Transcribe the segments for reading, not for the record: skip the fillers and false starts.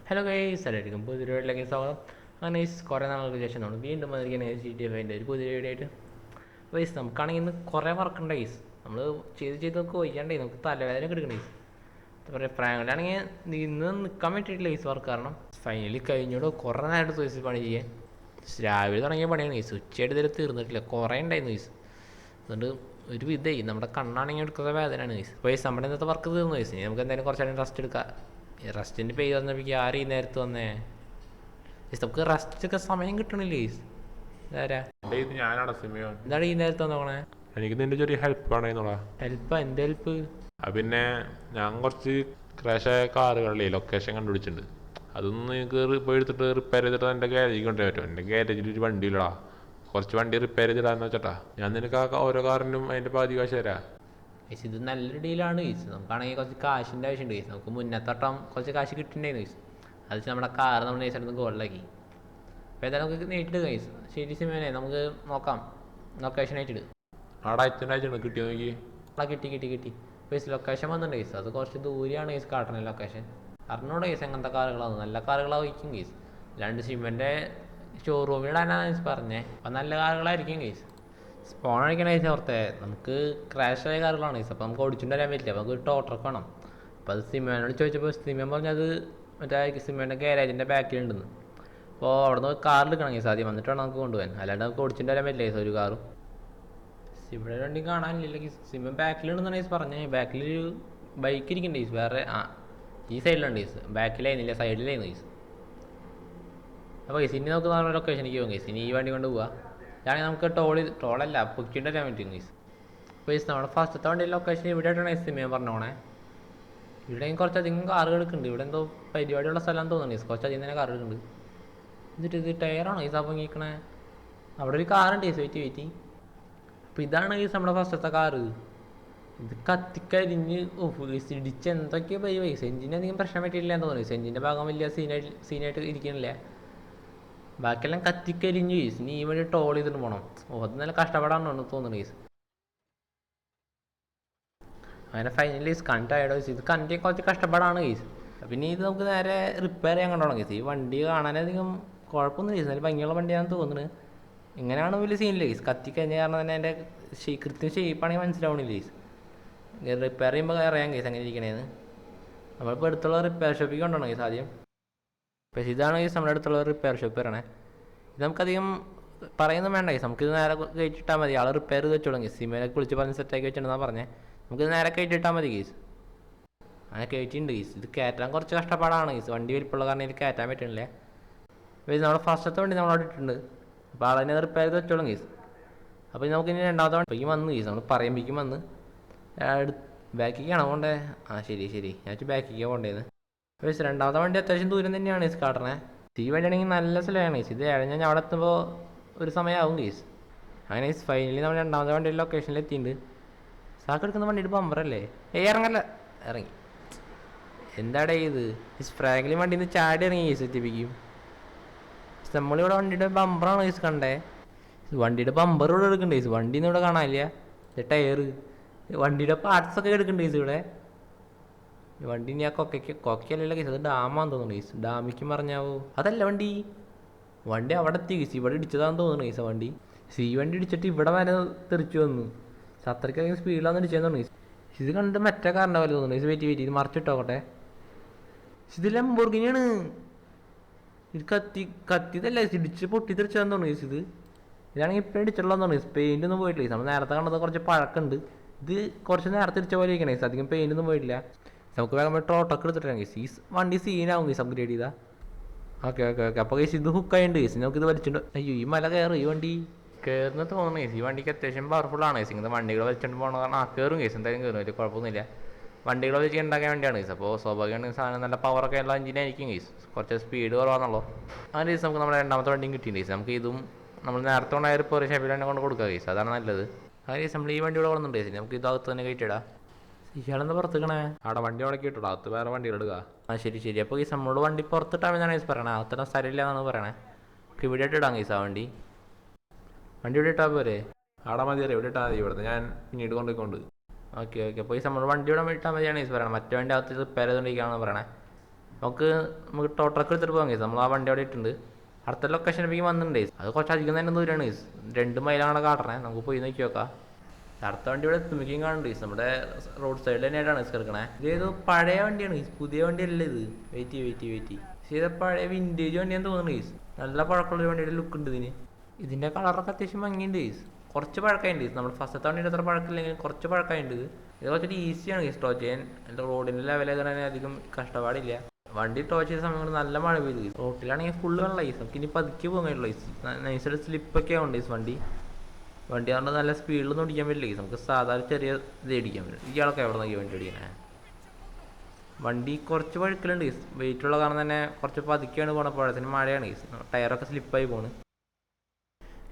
Hello guys എല്ലാവർക്കും പുതിയ വീഡിയോയിലേക്ക് സ്വാഗതം. അങ്ങനെ കുറേ നാളുകൾക്ക് ശേഷം നമ്മൾ വീണ്ടും വന്നിരിക്കുന്ന GTA 5 ഒരു പുതിയ വീഡിയോ ആയിട്ട്. ഗൈസ് നമുക്കാണെങ്കിൽ ഇന്ന് കുറേ വർക്കുണ്ട് ഗൈസ്. നമ്മൾ ചെയ്ത് നമുക്ക് വയ്യാണ്ടേ, നമുക്ക് തലവേദന എടുക്കണം ഗൈസ്. എന്താ പറയുക, പ്രാങ്കിലാണെങ്കിൽ ഇന്ന് നിൽക്കാൻ പറ്റിയിട്ടില്ല ഗൈസ് വർക്ക് കാരണം. ഫൈനലി കഴിഞ്ഞോട് കുറേ നേരത്തെ ഗൈസ് പണി ചെയ്യാൻ. രാവിലെ തുടങ്ങിയ പണിയാണ് ഗൈസ്, ഉച്ചയായിട്ട് ഇതിൽ തീർന്നിട്ടില്ല, കുറേ ഉണ്ടായിരുന്നു ഗൈസ്. അതുകൊണ്ട് ഒരു വിധമായി നമ്മുടെ കണ്ണാണെങ്കിൽ എടുക്കുന്ന വേദനയാണ് ഗൈസ്. ഗൈസ് നമ്മുടെ ഇന്നത്തെ വർക്ക് തീർന്നു ഗൈസ്. ഇനി നമുക്ക് എന്തായാലും കുറച്ചാലും റെസ്റ്റ് എടുക്കാം. റസ്റ്റിൻ്റെ പേര് വന്നപ്പോൾ ആരും ഈ നേരത്ത് വന്നേ നമുക്ക് റസ്റ്റ് ഒക്കെ സമയം കിട്ടണില്ലേ ഇതാരാ ഇത് ഞാനാടാ സിമിയോൻ. എന്താണ് ഈ നേരത്ത് വന്നോണേ? എനിക്ക് നിന്റെ ചെറിയ ഹെൽപ്പ് വേണമെന്നുള്ള. ഹെൽപ്പാ? എന്ത് ഹെൽപ്പ്? പിന്നെ ഞാൻ കുറച്ച് ക്രാഷായ കാറുകളിലെ ലൊക്കേഷൻ കണ്ടുപിടിച്ചിട്ടുണ്ട്. അതൊന്ന് നിങ്ങൾക്ക് പോയി എടുത്തിട്ട് റിപ്പയർ ചെയ്തിട്ട് എൻ്റെ ഗാരേജിൽ കൊണ്ടുവരാൻ പറ്റും. എൻ്റെ ഗാരേജിൽ ഒരു വണ്ടിയില്ലടാ, കുറച്ച് വണ്ടി റിപ്പയർ ചെയ്തിടാന്ന് വെച്ചാ ഞാൻ നിനക്ക് ഓരോ കാറിനും അതിൻ്റെ പാതി കാശ് തരാം. ഗൈസ് ഇത് നല്ലൊരു ഡീലാണ് ഗൈസ്. നമുക്കാണെങ്കിൽ കുറച്ച് കാശിൻ്റെ ആവശ്യമുണ്ട് ഗൈസ്. നമുക്ക് മുന്നത്തോട്ടം കുറച്ച് കാശ് കിട്ടിയിട്ടുണ്ടായിരുന്നു ഗൈസ്. അത് വെച്ച് നമ്മുടെ കാർ നമ്മൾ നൈസായിട്ട് ഗോൾഡാക്കി. അപ്പോൾ ഏതായാലും നമുക്ക് നേരിട്ട് ഗൈസ്. ശരി സിമേനെ, നമുക്ക് നോക്കാം. ലൊക്കേഷൻ ആയിട്ടിട്. ആടാ അച്ഛനാഴ്ചയാണ് കിട്ടിയോ നോക്കി. ആ കിട്ടി ഗൈസ്. ലൊക്കേഷൻ വന്നിട്ടുണ്ട് ഗൈസ്. അത് കുറച്ച് ദൂരെയാണ് ഗൈസ് കാട്ടണേ ലൊക്കേഷൻ. അറിഞ്ഞൂടെ ഗൈസ് എങ്ങനത്തെ കാറുകളാണ്, നല്ല കാറുകളായിരിക്കും ഗൈസ്. അല്ലാണ്ട് സിമൻ്റെ ഷോറൂമിലിടാനാണ് ഗൈസ് പറഞ്ഞേ. അപ്പം നല്ല കാറുകളായിരിക്കും ഗൈസ്. സ്പോൺ അടിക്കണ ഗൈസ് ഓർത്തെ, നമുക്ക് ക്രാഷ് ആയ കാറുകളാണ് ഗൈസ്. അപ്പോൾ നമുക്ക് ഓടിച്ചുകൊണ്ട് വരാൻ പറ്റില്ല, അപ്പോൾ നമുക്ക് ടോട്ടർക്ക് വേണം. അപ്പോൾ അത് സിമേനോട് ചോദിച്ചപ്പോൾ സിമേൻ പറഞ്ഞത് മറ്റേ സിമേൻ്റെ ഗാരേജിൻ്റെ ബാക്കിലുണ്ടെന്ന്. അപ്പോൾ അവിടെ നിന്ന് കാറിലെടുക്കണം ഗൈസ് ആദ്യം, വന്നിട്ട് വേണം നമുക്ക് കൊണ്ടുപോകാൻ. അല്ലാണ്ട് നമുക്ക് ഓടിച്ചുകൊണ്ട് വരാൻ പറ്റില്ല ഗൈസ് ഒരു കാറും. ഇവിടെ വണ്ടി കാണാനില്ല ഗൈസ്. സിമേൻ ബാക്കിലുണ്ടെന്നാണ് ഗൈസ് പറഞ്ഞത്. ബാക്കിലൊരു ബൈക്ക് ഇരിക്കുന്നുണ്ട് ഗൈസ് വേറെ. ഈ സൈഡിലുണ്ട് ഗൈസ്, ബാക്കിലായിരുന്നില്ല സൈഡിലായിരുന്നു ഗൈസ്. അപ്പോൾ ഗൈസ് ഇനി നമുക്ക് നാളെ ലൊക്കേഷനിലേക്ക് പോകും ഗൈസ്. ഇനി ഈ വണ്ടി കൊണ്ട് പോവാം. ഇതാണെങ്കിൽ നമുക്ക് ടോളല്ല പൊക്കിണ്ട് വരാൻ പറ്റും ഗൈസ്. ഗൈസ് നമ്മുടെ ഫസ്റ്റത്തെ വണ്ടി ലൊക്കേഷൻ ഇവിടെ ആയിട്ടാണ് ഗൈസ് സിമേൻ പറഞ്ഞോണേ. ഇവിടെ കുറച്ചധികം കാറുകൾ എടുക്കുന്നുണ്ട്. ഇവിടെ എന്തോ പരിപാടിയുള്ള സ്ഥലം തോന്നുന്നു ഗൈസ്. കുറച്ചധികം തന്നെ കാർ എടുക്കുന്നുണ്ട്. എന്നിട്ട് ഇത് ടയറാണോ ഗൈസ് അപ്പം ഇരിക്കണേ? അവിടെ ഒരു കാറുണ്ട് ഗൈസ്. വെയിറ്റ്. അപ്പോൾ ഇതാണ് ഗൈസ് നമ്മുടെ ഫസ്റ്റത്തെ കാറ്. ഇത് കത്തിക്കരിഞ്ഞ് ഗൈസ് ഇടിച്ച് എന്തൊക്കെയോ പോയി ഗൈസ്. എഞ്ചിന് അധികം പ്രശ്നം പറ്റിയില്ല എന്ന് തോന്നുന്നു ഗൈസ്. എഞ്ചിൻ്റെ ഭാഗം വലിയ സീനായിട്ട് ഇരിക്കുന്നില്ല. ബാക്കിയെല്ലാം കത്തിക്കരിഞ്ഞു ഗൈസ്. ഇനി ഈ വഴി ടോൾ ചെയ്തിട്ട് പോകണം. അത് നല്ല കഷ്ടപ്പാടാണെന്ന് തോന്നുന്നു ഗൈസ്. അങ്ങനെ ഫൈനലി ഗൈസ് കണ്ടായിടോ ഗൈസ്. ഇത് കണ്ടി കുറച്ച് കഷ്ടപ്പാടാണ് ഗൈസ്. പിന്നെ ഇത് നമുക്ക് നേരെ റിപ്പയർ ചെയ്യാൻ കണ്ടോണം ഗൈസ്. ഈ വണ്ടി കാണാനധികം കുഴപ്പമൊന്നും ഗൈസ്, നല്ല ഭംഗിയുള്ള വണ്ടിയാണെന്ന് തോന്നുന്നത്. ഇങ്ങനെയാണ് വലിയ സീനില്ല ഗൈസ്. കത്തിക്കഴിഞ്ഞ കാരണം തന്നെ എൻ്റെ കൃത്യം ഷേപ്പാണെങ്കിൽ മനസ്സിലാവണില്ല ഗൈസ്. റിപ്പയർ ചെയ്യുമ്പോൾ അറിയാം ഗൈസ് എങ്ങനെ ഇരിക്കണേന്ന്. നമ്മളിപ്പോൾ അടുത്തുള്ള റിപ്പയർ ഷോപ്പിൽ കൊണ്ടുപോകണം ഗൈസ് ആദ്യം. പക്ഷേ ഇതാണ് ഗൈസ് നമ്മുടെ അടുത്തുള്ള റിപ്പയർ ഷോപ്പ് വരണേ. ഇത് നമുക്കധികം പറയുന്നത് വേണ്ട ഗൈസ്. നമുക്കിത് നേരെ കയറ്റിട്ടാൽ മതി. ആൾ റിപ്പയർ ചെയ്ത് വെച്ചോളാം ഗൈസ്. സിമേനൊക്കെ വിളിച്ച് പറഞ്ഞ് സെറ്റാക്കി വെച്ചിട്ടുണ്ടെന്നാണ് പറഞ്ഞത്. നമുക്കിത് നേരെ കയറ്റിട്ടാൽ മതി ഗൈസ്. അങ്ങനെ കയറ്റിയിട്ടുണ്ട് ഗൈസ്. ഇത് കയറ്റാൻ കുറച്ച് കഷ്ടപ്പാടാണ് ഗൈസ്. വണ്ടി വലിപ്പമുള്ള കാരണം ഇതിൽ കയറ്റാൻ പറ്റണില്ല. ഗൈസ് നമ്മുടെ ഫസ്റ്റത്തെ വണ്ടി നമ്മളവിടെ ഇട്ടിട്ടുണ്ട്. അപ്പോൾ ആളതിനെ റിപ്പയർ ചെയ്ത് വെച്ചോളാം ഗൈസ്. അപ്പോൾ നമുക്കിനി രണ്ടാമത്തെ വണ്ടിക്ക് വന്ന് ഗൈസ്. നമ്മൾ പറയുമ്പോഴേക്കും വന്ന് ബാക്കിക്കാണോ പോകണ്ടേ? ശരി ഞാൻ ബാക്കിക്കാണ് പോകേണ്ടത്. ഗൈസ് രണ്ടാമത്തെ വണ്ടി അത്യാവശ്യം ദൂരം തന്നെയാണ് ഗൈസ് കാട്ടണേ. ഈ വണ്ടി ആണെങ്കിൽ നല്ല സ്ഥലമാണ് ഗൈസ്. ഇത് ഞാൻ അവിടെ എത്തുമ്പോൾ ഒരു സമയമാവും ഗൈസ്. അങ്ങനെ ഗൈസ് ഫൈനലി നമ്മൾ രണ്ടാമത്തെ വണ്ടിയുടെ ലൊക്കേഷനിൽ എത്തിയിട്ടുണ്ട്. സാക്ക് എടുക്കുന്ന വണ്ടിയുടെ ബമ്പറല്ലേ? ഇറങ്ങി എന്താടേ ഇത്? ഫ്രാങ്കിലി വണ്ടിയിൽ നിന്ന് ചാടി ഇറങ്ങി ഗൈസ് എത്തിപ്പിക്കും. നമ്മളിവിടെ വണ്ടിയുടെ ബമ്പറാണ് ഗൈസ് കണ്ടേ. വണ്ടിയുടെ ബമ്പർ ഇവിടെ എടുക്കുന്നുണ്ട് ഗൈസ്. വണ്ടിയൊന്നും ഇവിടെ കാണാനില്ല. ടയറ് വണ്ടിയുടെ പാർട്സ് ഒക്കെ എടുക്കുന്നുണ്ട് ഗൈസ് ഇവിടെ. വണ്ടി ഞാൻ കൊക്കയല്ലല്ലോ ഗൈസ്, അത് ഡാമാന്ന് തോന്നുന്നു ഗൈസ്. ഡാമിക്ക് പറഞ്ഞാവോ? അതല്ല വണ്ടി അവിടെ എത്തി ഗൈസ്. ഇവിടെ ഇടിച്ചതാന്ന് തോന്നുന്നു ഗൈസ് വണ്ടി. വണ്ടി ഇടിച്ചിട്ട് ഇവിടെ വരെ തെറിച്ചു വന്നു. അത്രയ്ക്കധികം സ്പീഡിലാന്ന് ഇടിച്ചതെന്ന് തോന്നുന്നു ഗൈസ്. ഇത് കണ്ട് മറ്റേ കാറിൻ്റെ പോലെ തോന്നുന്നു ഗൈസ്. വെയിറ്റ് ഇത് മറിച്ചിട്ടോക്കട്ടെ. ഇത് ലംബോർഗിനിയാണ്. ഇത് കത്തിയതല്ല ഇടിച്ച് പൊട്ടി തെറിച്ചതെന്ന് തോന്നുന്നു ഗൈസ്. ഇതാണെങ്കിൽ ഇപ്പം ഇടിച്ചിട്ടുള്ളതെന്ന് തോന്നുന്നു ഗൈസ്. പെയിൻ്റ് ഒന്നും പോയിട്ടില്ല ഗൈസ്. നമ്മൾ നേരത്തെ കണ്ടത് കുറച്ച് പഴക്കമുണ്ട്. ഇത് കുറച്ച് നേരത്തെ ഇടിച്ച പോലെ ഇരിക്കണേ ഗൈസ്. അധികം പെയിൻ്റ് ഒന്നും പോയിട്ടില്ല. നമുക്ക് വേഗം ടോട്ടൊക്കെ എടുത്തിട്ടാണ് ഗൈസ്. ഈ വണ്ടി സീനാവും ഗൈസ് അപ്ഗ്രേഡ് ചെയ്താൽ. ഓക്കെ അപ്പോൾ ഗൈസ് ഇത് ഹുക്കായുണ്ട് ഗൈസ്. നമുക്കിത് വലിച്ചിട്ടുണ്ട്. അയ്യോ ഈ മല കയറും ഈ വണ്ടി. കയറുന്ന തോന്നുന്നു ഗൈസ്. ഈ വണ്ടിക്ക് അത്യാവശ്യം പവർഫുള്ളാണ് ഗൈസ്. ഇങ്ങനത്തെ വണ്ടികൾ വലിച്ചുകൊണ്ട് പോകണ കാരണം കയറും ഗൈസ്. എന്തായാലും കയറും, വലിയ കുഴപ്പമൊന്നുമില്ല. വണ്ടികൾ വെച്ച് ഉണ്ടാക്കാൻ വേണ്ടിയാണ് ഗൈസ്. അപ്പോൾ സ്വാഭാവികമാണ് സാധനം നല്ല പവറൊക്കെ ഉള്ള എഞ്ചിനായിരിക്കും ഗൈസ്. കുറച്ച് സ്പീഡ് കുറവാണെന്നുള്ളൂ. അങ്ങനെ ഗൈസ് നമുക്ക് നമ്മുടെ രണ്ടാമത്തെ വണ്ടിയും കിട്ടിയിട്ടുണ്ട് ഗൈസ്. നമുക്ക് ഇതും നമ്മൾ നേരത്തെ കൊണ്ടായ ഒരു ഷെഫിൽ തന്നെ കൊണ്ട് കൊടുക്കുക ഗൈസ്. അതാണ് നല്ലത്. അങ്ങനെ ഗൈസ് നമ്മൾ ഈ വണ്ടി ഇവിടെ കൊണ്ടുണ്ട് ഗൈസ്. നമുക്ക് ഇതകത്ത് തന്നെ കയറ്റിയിടാം. ഇയാളെന്താ പുറത്തേക്കണേ? അവിടെ വണ്ടി അവിടെ കിട്ടുള്ളൂ, അകത്ത് വേറെ വണ്ടികൾ എടുക്കുക. ശരി അപ്പോൾ ഗൈസ് നമ്മളോട് വണ്ടി പുറത്തിട്ടാമെന്നാണ് ഗൈസ് പറയണേ. അകത്തിടാൻ സ്ഥലമില്ല എന്നാണ് പറയണേ. നമുക്ക് ഇവിടെ ഇട്ടിടാം ഗൈസ്. വണ്ടി ഇവിടെ ഇട്ടാൽ പോരെ? അവിടെ മതി ഇവിടെ ഇട്ടാൽ മതി. ഇവിടുന്ന് ഞാൻ പിന്നീട് കൊണ്ടുപോയിക്കൊണ്ട്. ഓക്കെ അപ്പോൾ ഗൈസ് നമ്മൾ വണ്ടി ഇവിടെ ഇട്ടാൽ മതിയാണ് ഗൈസ് പറയണേ. മറ്റേ വണ്ടി അകത്ത് റിപ്പയർ ചെയ്തുകൊണ്ടിരിക്കുകയാണെന്ന് പറയണേ. നമുക്ക് ടോ ട്രക്ക് എടുത്തിട്ട് പോകാം കേസ്. നമ്മൾ ആ വണ്ടി അവിടെ ഇട്ടുണ്ട്. അടുത്ത ലൊക്കേഷനിലേക്ക് വന്നിട്ടുണ്ട് കേസ്. അത് കുറച്ച് അധികം തന്നെ ദൂരമാണ് കേസ്. 2 മൈലാണ് കാട്ടണേ. നമുക്ക് പോയി നോക്കി നോക്കാം. അടുത്ത വണ്ടി ഇവിടെ എത്തുമ്പോഴേക്കും കാണുന്നുണ്ട് കേസ്. നമ്മുടെ റോഡ് സൈഡിൽ തന്നെയായിട്ടാണ് കേസ് കിടക്കണേ. ഇതേതോ പഴയ വണ്ടിയാണ് കേസ്, പുതിയ വണ്ടിയല്ല ഇത്. വെയിറ്റ് ചെയ്ത പഴയ വിൻറ്റേജ് വണ്ടിയാന്ന് തോന്നുന്നു കേസ്. നല്ല പഴക്കമുള്ള വണ്ടിയുടെ ലുക്ക് ഉണ്ട് ഇതിന്. ഇതിൻ്റെ കളറൊക്കെ അത്യാവശ്യം ഭംഗിയുണ്ട് കേസ്. കുറച്ച് പഴക്കമുണ്ട് കേസ്. നമ്മൾ ഫസ്റ്റത്തെ വണ്ടിയുടെ അത്ര പഴക്കമില്ലെങ്കിലും കുറച്ച് പഴക്കമുണ്ട്. ഇത് കുറച്ചൊരു ഈസിയാണ് കേസ് ടോ ചെയ്യാൻ. എൻ്റെ റോഡിൻ്റെ ലെവലായത് തന്നെ അധികം കഷ്ടപ്പാടില്ല. വണ്ടി ടോ ചെയ്ത സമയത്ത് നല്ല മഴ പെയ്തു കേസ്. റോട്ടിലാണെങ്കിൽ ഫുള്ള് വെള്ളം കേസ്. നമുക്ക് ഇനി പതുക്കെ പോകാൻ കഴിയുള്ളൂ കേസ്. നൈസായിട്ട് സ്ലിപ്പൊക്കെ ആവുന്നുണ്ട് കേസ് വണ്ടി ആകുമ്പോൾ നല്ല സ്പീഡിലൊന്നും ഓടിക്കാൻ പറ്റില്ല കേസ്. നമുക്ക് സാധാരണ ചെറിയ ഇത് അടിക്കാൻ പറ്റും. ഇയാളൊക്കെ എവിടെ നോക്കി വണ്ടി ഓടിക്കണേ? വണ്ടി കുറച്ച് വഴുക്കലുണ്ട് കേസ്. വെയിറ്റുള്ള കാരണം തന്നെ കുറച്ച് പതുക്കെയാണ് പോകണം. പഴത്തിന് മഴയാണ് കേസ്. ടയറൊക്കെ സ്ലിപ്പായി പോണ്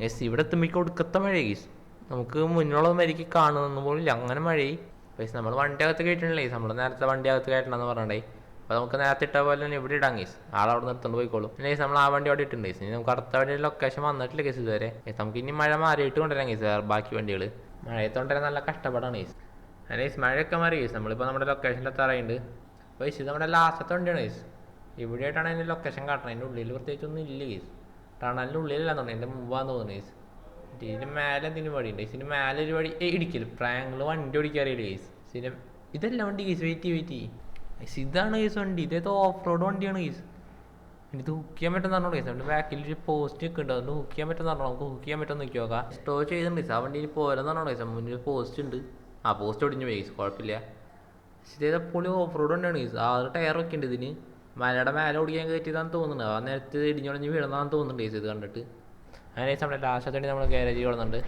കേസ്. ഇവിടെ എത്തുമ്പോഴേക്കും ഒടുക്കത്തെ മഴ കേസ്. നമുക്ക് മുന്നിലുള്ള മരിക്ക് കാണുന്ന പോലില്ല, അങ്ങനെ മഴയായി കേസ്. നമ്മൾ വണ്ടി അകത്ത് കയറ്റണില്ലേ കേസ്. നമ്മൾ നേരത്തെ വണ്ടി അകത്ത് കയറ്റണമെന്ന് പറഞ്ഞേ. അപ്പോൾ നമുക്ക് നേരത്തെ ഇട്ട പോലെ തന്നെ ഇവിടെ ഇടാം കേസ്. ആളവിടെ നിർത്തുകൊണ്ട് പോയിക്കോളും. പിന്നെ കേസ് നമ്മൾ ആ വണ്ടി അവിടെ ഇട്ടുണ്ട് കേസ്. ഇനി നമുക്ക് അടുത്ത വണ്ടിയുടെ ലൊക്കേഷൻ വന്നിട്ടില്ല കേസ് ഇതുവരെ. നമുക്ക് ഇനി മഴ മാറിയിട്ട് കൊണ്ടുവരാം കേസ്. ബാക്കി വണ്ടികൾ മഴയത്ത് കൊണ്ടുവരാൻ നല്ല കഷ്ടപ്പാടാണ് കേസ്. അങ്ങനെ കേസ് മഴയൊക്കെ മാറി കേസ്. നമ്മളിപ്പോൾ നമ്മുടെ ലൊക്കേഷനിൽ എത്താറായിട്ടുണ്ട്. അപ്പോൾ കേസ് ഇത് നമ്മുടെ ലാസ്റ്റത്തെ വണ്ടിയാണ് കേസ്. ഇവിടെയായിട്ടാണ് അതിൻ്റെ ലൊക്കേഷൻ കാട്ടണം. അതിൻ്റെ ഉള്ളിൽ പ്രത്യേകിച്ചൊന്നും ഇല്ല കേസ്. ടണലിൻ്റെ ഉള്ളിലല്ലാന്ന് തോന്നുന്നു, എൻ്റെ മുമ്പാന്ന് തോന്നുന്നു കേസ്. ഇതിന് മേലെ എന്തിനും വഴിയുണ്ട് കേസ്. ഇതിന് മേലെ ഒരു വഴി ഇടിക്കലും പ്രായങ്ങൾ വണ്ടി ഓടിക്കാറിയില്ല കേസ്. സിനിമ ഇതല്ല വണ്ടി കേസ്. വെയിറ്റ് ഇതാണ് കേസ് വണ്ടി. ഇതേതോ ഓഫ് റോഡ് വണ്ടിയാണ് കേസ്. ഇത് ഹുക്ക് ചെയ്യാൻ പറ്റുന്ന പറഞ്ഞോ കേസ്. അതുകൊണ്ട് ബാക്കിൽ ഒരു പോസ്റ്റ് ഒക്കെ ഉണ്ട്. അതുകൊണ്ട് ഹുക്ക് ചെയ്യാൻ പറ്റുന്ന പറഞ്ഞോ. നമുക്ക് ഹുക്ക് ചെയ്യാൻ പറ്റുമെന്ന് നോക്കി നോക്കാം. സ്റ്റോ ചെയ്തിട്ടുണ്ട് കേസ്. ആ വണ്ടി പോരെന്ന് പറഞ്ഞോ കേസ്. മുന്നിൽ പോസ്റ്റ് ഉണ്ട്. ആ പോസ്റ്റ് ഒടിഞ്ഞു പോയി കേസ്. കുഴപ്പമില്ല. ഇതേപോലെ ഓഫ് റോഡ് വണ്ടിയാണ് കേസ്. ആ ടയറൊക്കെ ഉണ്ട് ഇതിന്. മലയുടെ മേലെ ഓടിക്കാൻ കയറ്റിയതാണെന്ന് തോന്നുന്നുണ്ട്. ആ നേരത്തെ ഇടിഞ്ഞൊളിഞ്ഞ് വീഴുന്നതാണെന്ന് തോന്നുന്നുണ്ട് കേസ് ഇത് കണ്ടിട്ട്. അങ്ങനെ കേസ് നമ്മുടെ ലാസ്റ്റ് വേണ്ടി നമ്മൾ ഗാരേജിൽ കിടന്നുണ്ട്.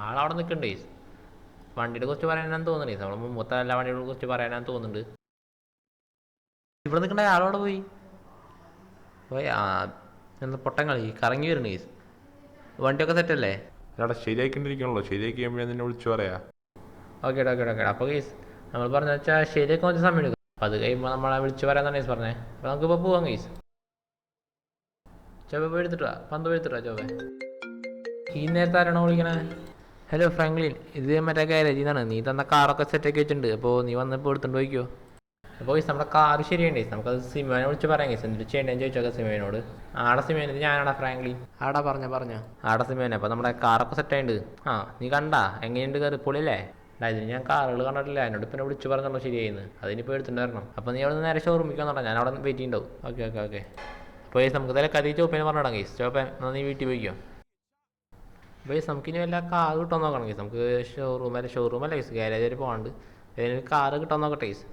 ആളവിടെ നിൽക്കുന്നുണ്ട് കേസ്. വണ്ടിയുടെ കുറിച്ച് പറയാനാന്ന് തോന്നുന്നുണ്ട് കേസ്. നമ്മൾ മുമ്പത്തെ എല്ലാ വണ്ടികളെ കുറിച്ച് പറയാനാന്ന് തോന്നുന്നുണ്ട്. ഇവിടെ നിൽക്കണ്ട ആളോടെ പോയി എന്താ പൊട്ടം കളി കറങ്ങി വരുന്നു കേസ്. വണ്ടിയൊക്കെ സെറ്റല്ലേ? എടാ ശരിയാക്കിണ്ടിരിക്കണല്ലോ. ശരിയാക്കി കഴിയുമ്പോഴേ നിന്നെ വിളിച്ചു പറയാ. ഓക്കെ. അപ്പോൾ കേസ് നമ്മൾ പറഞ്ഞു വെച്ചാൽ ശരിയൊക്കെ കുറച്ച് സമയം എടുക്കും. അപ്പോൾ അത് കഴിയുമ്പോൾ നമ്മളെ വിളിച്ച് പറയാന്നാണ് കേസ് പറഞ്ഞത്. അപ്പോൾ നമുക്കിപ്പോൾ പോവാം കേസ്. ചോപ്പ പോയി എടുത്തിട്ടാ പന്ത് പോയി എടുത്തിട്ടാ ചോപ്പ. ഈ നേരത്തെ ആരാണോ വിളിക്കണേ? ഹലോ ഫ്രാങ്ക്ലിൻ, ഇത് മറ്റേ ഗാരേജിൽ നിന്നാണ്. നീ തന്ന കാറൊക്കെ സെറ്റാക്കി വെച്ചിട്ടുണ്ട്. അപ്പോൾ നീ വന്നപ്പോൾ എടുത്തുകൊണ്ട് പോയിക്കോ. അപ്പോൾ കേസ് നമ്മുടെ കാറ് ശരിയുണ്ട്. നമുക്കത് സിമോനെ വിളിച്ച് പറയാം കേസ്. എന്നിട്ട് ചെയ്യേണ്ടതെന്ന് ചോദിച്ചോക്കാം സിമോനോട്. ആടെ സിമോൻ, ഇത് ഞാനാടാ ഫ്രാങ്ക്ലിൻ. ആടാ പറഞ്ഞോ ആടെ സിമോനെ. അപ്പോൾ നമ്മുടെ കാറൊക്കെ സെറ്റായിട്ടുണ്ട്. നീ കണ്ടാ എങ്ങനെയുണ്ട് കയറി പൊളിയല്ലേ? ഇതിന് ഞാൻ കാറുകൾ കണ്ടിട്ടില്ല. എന്നോട് പിന്നെ വിളിച്ച് പറഞ്ഞല്ലോ ശരിയായിരുന്നു. അതിനിപ്പോൾ എടുത്തിട്ട് വരണം. അപ്പോൾ നീ അവിടെ നിന്ന് നേരെ ഷോറൂമിൽ വന്നോടാ. ഞാൻ അവിടെ വെയിറ്റ് ചെയ്യുന്നുണ്ടാവും. ഓക്കെ. അപ്പോൾ കേസ് നമുക്ക് തന്നെ കഥ ചോപ്പേനെ പറഞ്ഞിടാം കേസ്. ചോപ്പേ എന്നാൽ നീ വീട്ടിൽ പോയിക്കോ. അപ്പോൾ കേസ് നമുക്കിനി വല്ല കാറ് കിട്ടാൻ നോക്കണം കേസ്. നമുക്ക് ഷോറൂമല്ല കേസ്. ഗാരേജ് വരെ പോകാണ്ട് ഏതെങ്കിലും കാറ് കിട്ടാൻ നോക്കട്ടെ കേസ്.